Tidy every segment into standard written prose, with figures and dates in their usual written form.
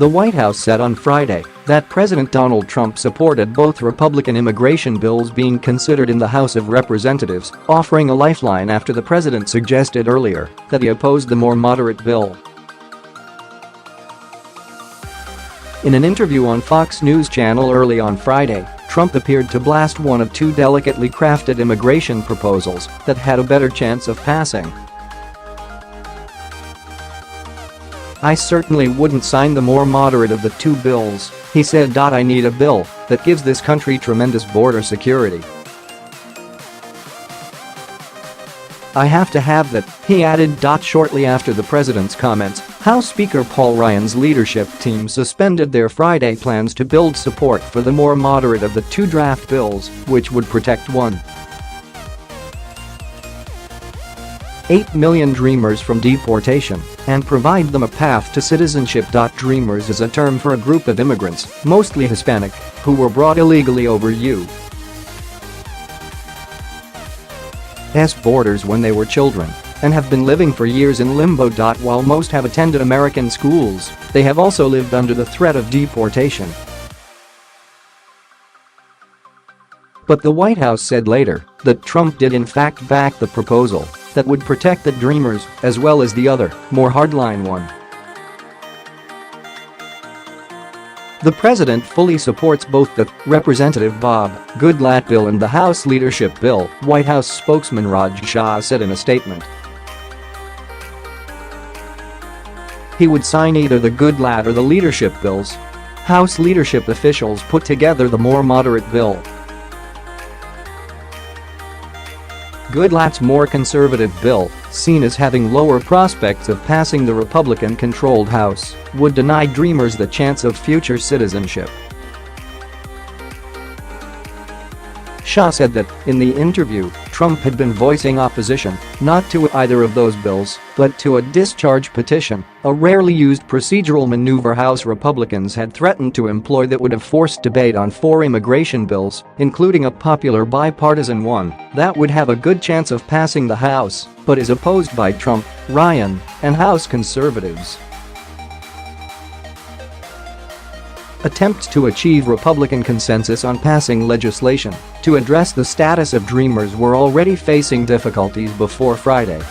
The White House said on Friday that President Donald Trump supported both Republican immigration bills being considered in the House of Representatives, offering a lifeline after the president suggested earlier that he opposed the more moderate bill. In an interview on Fox News Channel early on Friday, Trump appeared to blast one of two delicately crafted immigration proposals that had a better chance of passing. "I certainly wouldn't sign the more moderate of the two bills," he said. "I need a bill that gives this country tremendous border security. I have to have that," he added. Shortly after the president's comments, House Speaker Paul Ryan's leadership team suspended their Friday plans to build support for the more moderate of the two draft bills, which would protect 1.8 million Dreamers from deportation and provide them a path to citizenship. Dreamers is a term for a group of immigrants, mostly Hispanic, who were brought illegally over U.S. borders when they were children and have been living for years in limbo. While most have attended American schools, they have also lived under the threat of deportation. But the White House said later that Trump did in fact back the proposal that would protect the Dreamers as well as the other, more hardline one. The president fully supports both the Representative Bob.Goodlatte bill and the House leadership bill, White House spokesman Raj Shah said in a statement. He would sign either the Goodlatte or the leadership bills. House leadership officials put together the more moderate bill. Goodlatte's more conservative bill, seen as having lower prospects of passing the Republican-controlled House, would deny Dreamers the chance of future citizenship. Shah said that, in the interview, Trump had been voicing opposition, not to either of those bills, but to a discharge petition, a rarely used procedural maneuver House Republicans had threatened to employ that would have forced debate on 4 immigration bills, including a popular bipartisan one that would have a good chance of passing the House, but is opposed by Trump, Ryan, and House conservatives. Attempts to achieve Republican consensus on passing legislation to address the status of Dreamers were already facing difficulties before Friday.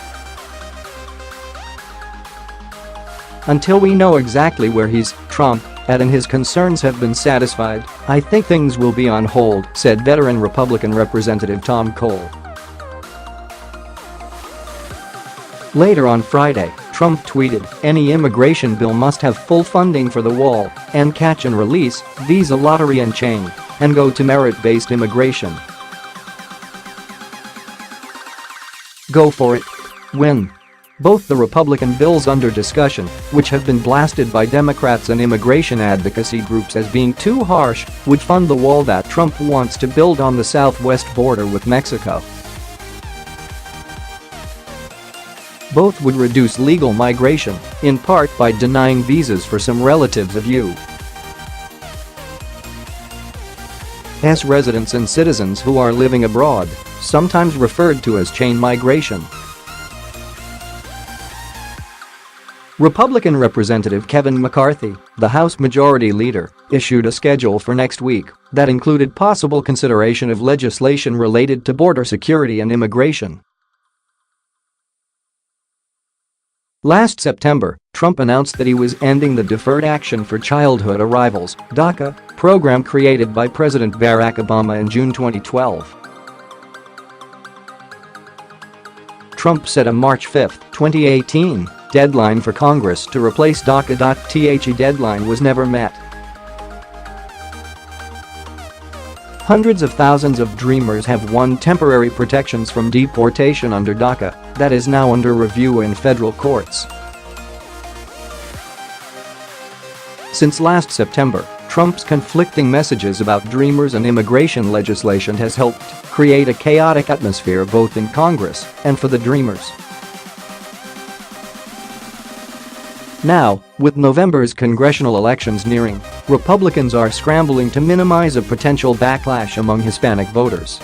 "Until we know exactly where he's, Trump, at and his concerns have been satisfied, I think things will be on hold," said veteran Republican Representative Tom Cole. Later on Friday, Trump tweeted, "Any immigration bill must have full funding for the wall and catch and release, visa lottery and chain, and go to Merit Based Immigration.Go for it. Win." Both the Republican bills under discussion, which have been blasted by Democrats and immigration advocacy groups as being too harsh, would fund the wall that Trump wants to build on the southwest border with Mexico. Both would reduce legal migration, in part by denying visas for some relatives of U.S. residents and citizens who are living abroad, sometimes referred to as chain migration. Republican Representative Kevin McCarthy, the House Majority Leader, issued a schedule for next week that included possible consideration of legislation related to border security and immigration. Last September, Trump announced that he was ending the Deferred Action for Childhood Arrivals (DACA) program created by President Barack Obama in June 2012. Trump set a March 5, 2018, deadline for Congress to replace DACA. The deadline was never met. Hundreds of thousands of Dreamers have won temporary protections from deportation under DACA that is now under review in federal courts. Since last September, Trump's conflicting messages about Dreamers and immigration legislation has helped create a chaotic atmosphere both in Congress and for the Dreamers. Now, with November's congressional elections nearing, Republicans are scrambling to minimize a potential backlash among Hispanic voters.